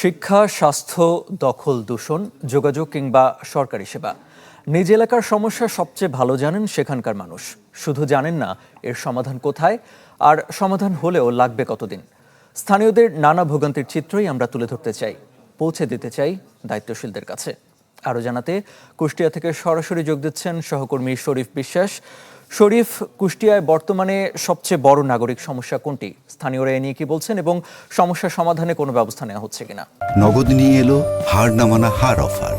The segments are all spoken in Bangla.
শিক্ষা, স্বাস্থ্য, দখল, দূষণ, যোগাযোগ কিংবা সরকারি সেবা, নিজ এলাকার সমস্যা সবচেয়ে ভালো জানেন সেখানকার মানুষ। শুধু জানেন না এর সমাধান কোথায়, আর সমাধান হলেও লাগবে কতদিন। স্থানীয়দের নানা ভোগান্তির চিত্রই আমরা তুলে ধরতে চাই, পৌঁছে দিতে চাই দায়িত্বশীলদের কাছে। আরও জানাতে কুষ্টিয়া থেকে সরাসরি যোগ দিচ্ছেন সহকর্মী শরীফ বিশ্বাস। শরীফ, কুষ্টিয়ায় বর্তমানে সবচেয়ে বড় নাগরিক সমস্যা কোনটি? স্থানীয়রা এ নিয়ে কি বলছেন এবং সমস্যা সমাধানে কোনো ব্যবস্থা নেওয়া হচ্ছে কিনা? নগদ নিয়ে এলো হার না মানা হার অফার।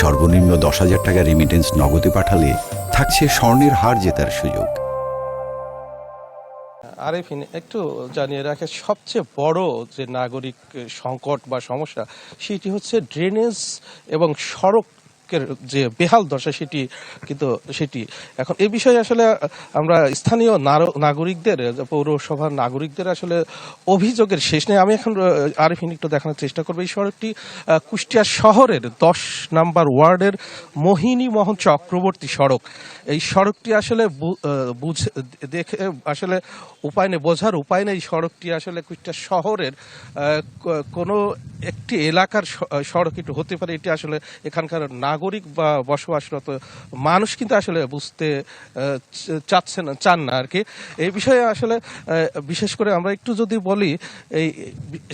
সর্বনিম্ন 10,000 টাকা রেমিটেন্স নগদে পাঠালে থাকছে স্বর্ণের হার জেতার সুযোগ। আরেফিন, একটু জানিয়ে রাখে সবচেয়ে বড় যে নাগরিক সংকট বা সমস্যা সেটি হচ্ছে ড্রেনেজ এবং সড়কের যে বেহাল দশা সেটি এখন এই বিষয়ে আসলে আমরা স্থানীয় নাগরিকদের, পৌরসভার নাগরিকদের আসলে অভিযোগের শেষ নেই। আমি এখন আরেফিন একটু দেখানোর চেষ্টা করবো। এই সড়কটি কুষ্টিয়া শহরের 10 নম্বর ওয়ার্ডের মোহিনী মোহন চক্রবর্তী সড়ক। এই সড়কটি আসলে দেখে আসলে বোঝার উপায় নেই। সড়কটি আসলে কুষ্টিয়া শহরের কোনো একটি এলাকার সড়ক একটু হতে পারে, এটি আসলে এখানকার নাগরিক বা বসবাসরত মানুষ কিন্তু আসলে বুঝতে চান না আর কি। এই বিষয়ে আসলে বিশেষ করে আমরা একটু যদি বলি, এই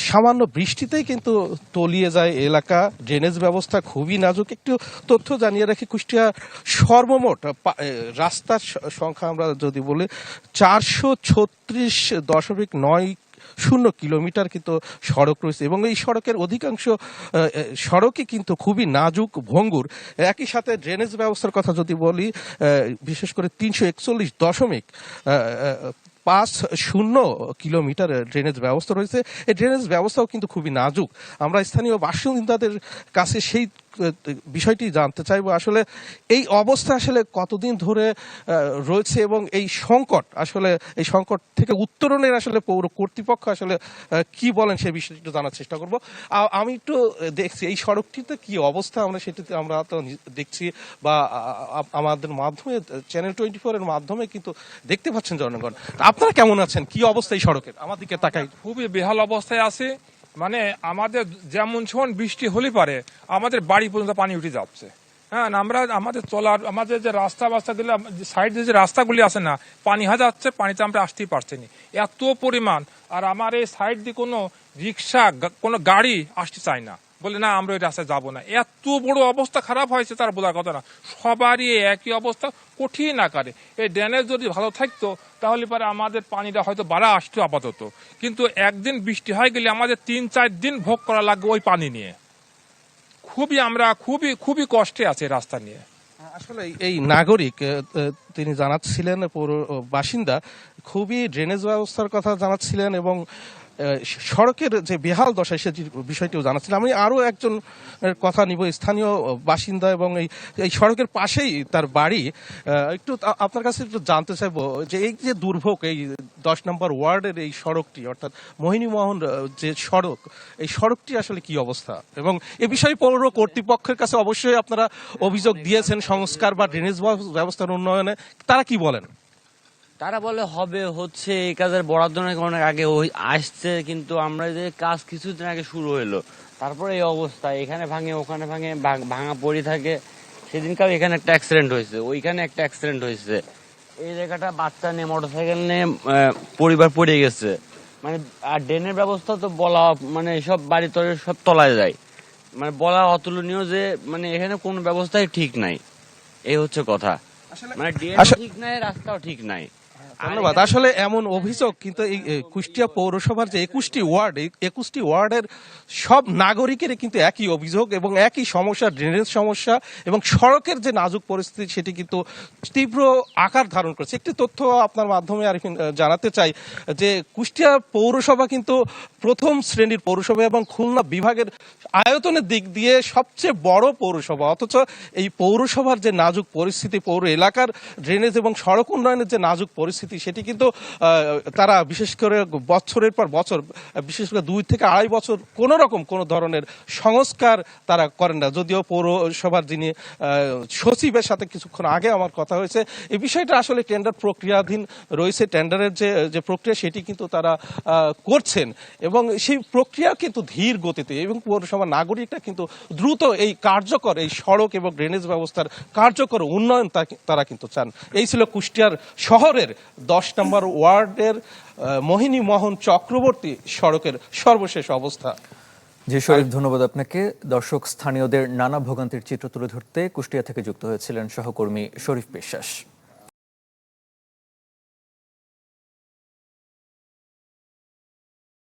সামান্য বৃষ্টিতেই কিন্তু তলিয়ে যায় এলাকা। ড্রেনেজ ব্যবস্থা খুবই নাজুক। একটু তথ্য জানিয়ে রাখি, কুষ্টিয়া সর্বমোট রাস্তার সংখ্যা আমরা যদি বলি 436.90 কিলোমিটার কিন্তু সড়ক রয়েছে এবং এই সড়কের অধিকাংশ সড়কই কিন্তু খুবই নাজুক, ভঙ্গুর। একই সাথে ড্রেনেজ ব্যবস্থার কথা যদি বলি, বিশেষ করে 341.50 কিলোমিটার ড্রেনেজ ব্যবস্থা রয়েছে। এই ড্রেনেজ ব্যবস্থাও কিন্তু খুবই নাজুক। আমরা স্থানীয় বাসিন্দাদের কাছে সেই বিষয়টি জানতে চাইবো, আসলে এই অবস্থা আসলে কতদিন ধরে রয়েছে এবং এই সংকট থেকে উত্তরণের আসলে পৌর কর্তৃপক্ষ আসলে কি বলেন সেই বিষয়টি একটু জানার চেষ্টা করব। আমি একটু দেখছি এই সড়কটিতে কি অবস্থা, আমরা তো দেখছি বা আমাদের মাধ্যমে চ্যানেল 24 এর মাধ্যমে কিন্তু দেখতে পাচ্ছেন জনগণ। আপনারা কেমন আছেন? কি অবস্থা এই সড়কের? আমার দিকে তাকাই। খুবই বেহাল অবস্থায় আছে। মানে আমাদের যেমন সময় বৃষ্টি হলে পারে আমাদের বাড়ি পর্যন্ত পানি উঠে যাচ্ছে। হ্যাঁ, আমরা আমাদের যে রাস্তাগুলো, সাইডে যে রাস্তাগুলি আছে না, পানি হয়ে যাচ্ছে, পানিতে আমরা আসতেই পারছি না, এত পরিমাণ। আর আমার এই সাইড দিয়ে কোনো রিক্সা, কোনো গাড়ি আসতে চায় না, বলে না আমরা ওই রাস্তায় যাবো না। এত বড় অবস্থা খারাপ হয়েছে তার বোঝার কথা না। সবারই একই অবস্থা, কঠিন আকারে। এই ড্রেনেজ যদি ভালো থাকতো তাহলে পরে আমাদের পানিটা হয়তো বাড়া আসতো আপাতত, কিন্তু একদিন বৃষ্টি হয়ে গেলে আমাদের 3-4 দিন ভোগ করা লাগবে ওই পানি নিয়ে। আমরা খুবই কষ্টে আছে রাস্তা নিয়ে। আসলে এই নাগরিক তিনি জানাচ্ছিলেন, পৌর বাসিন্দা খুবই ড্রেনেজ ব্যবস্থার কথা জানাচ্ছিলেন এবং সড়কের যে বেহাল দশা সে বিষয়টিও জানাচ্ছিলেন। আমি আরো একজন কথা নিব, স্থানীয় বাসিন্দা এবং এই সড়কের পাশেই তার বাড়ি। একটু আপনার কাছে একটু জানতে চাইবো যে এই যে দুর্ভোগ, এই 10 নম্বর ওয়ার্ডের এই সড়কটি, অর্থাৎ মোহিনীমোহন যে সড়ক, এই সড়কটি আসলে কি অবস্থা এবং এ বিষয়ে পৌর কর্তৃপক্ষের কাছে অবশ্যই আপনারা অভিযোগ দিয়েছেন সংস্কার বা ড্রেনেজ ব্যবস্থার উন্নয়নে। তারা কি বলেন? তারা বলে হচ্ছে এই কাজের বরাদ্দ নাকি অনেক আগে আসছে, কিন্তু আমরা যে কাজ কিছুদিন আগে শুরু হইলো, তারপরে এই অবস্থা, এখানে ভাঙে ওখানে ভাঙে, ভাঙা পড়ে থাকে। সেদিনকার এখানে একটা অ্যাক্সিডেন্ট হয়েছে, ওইখানে একটা অ্যাক্সিডেন্ট হয়েছে। এই জায়গাটা বাচ্চা নিয়ে মোটরসাইকেল নিয়ে পরিবার পড়ে গেছে। মানে আর ড্রেনের ব্যবস্থা তো বলা, মানে সব বাড়ি তলে সব তলায় যায়, মানে বলা অতুলনীয় যে মানে এখানে কোনো ব্যবস্থাই ঠিক নাই। এই হচ্ছে কথা, মানে ড্রেন ঠিক নাই, রাস্তাও ঠিক নাই। ধন্যবাদ। আসলে এমন অভিযোগ কিন্তু এই কুষ্টিয়া পৌরসভার যে 21টি ওয়ার্ডের সব নাগরিকের কিন্তু একই অভিযোগ এবং একই সমস্যা, ড্রেনেজ সমস্যা এবং সড়কের যে নাজুক পরিস্থিতি সেটি কিন্তু তীব্র আকার ধারণ করেছে। একটি তথ্য আপনার মাধ্যমে আর জানাতে চাই যে কুষ্টিয়া পৌরসভা কিন্তু প্রথম শ্রেণীর পৌরসভা এবং খুলনা বিভাগের আয়তনের দিক দিয়ে সবচেয়ে বড় পৌরসভা, অথচ এই পৌরসভার যে নাজুক পরিস্থিতি, পৌর এলাকার ড্রেনেজ এবং সড়ক উন্নয়নের যে নাজুক পরিস্থিতি, পরিস্থিতি সেটি কিন্তু তারা বিশেষ করে বছরের পর বছর, বিশেষ করে 2 থেকে 2.5 বছর কোন রকম কোন ধরনের সংস্কার তারা করেন না। যদিও পৌরসভার যিনি সচিবের সাথে কিছুক্ষণ আগে আমার কথা হয়েছে, এই বিষয়টা আসলে টেন্ডার প্রক্রিয়াধীন রয়েছে। টেন্ডারের যে প্রক্রিয়া সেটি কিন্তু তারা করছেন এবং সেই প্রক্রিয়া কিন্তু ধীর গতিতে, এবং পৌরসভার নাগরিকরা কিন্তু দ্রুত এই কার্যকর এই সড়ক এবং ড্রেনেজ ব্যবস্থার কার্যকর উন্নয়ন তারা কিন্তু চান। এই ছিল কুষ্টিয়ার শহরের 10 নম্বর ওয়ার্ডের মোহিনী মোহন চক্রবর্তী সড়কের সর্বশেষ অবস্থা। জি শরীফ, ধন্যবাদ আপনাকে। দর্শক, স্থানীয়দের নানা ভোগান্তির চিত্র তুলে ধরতে কুষ্টিয়া থেকে যুক্ত হয়েছিলেন সহকর্মী শরীফ বিশ্বাস।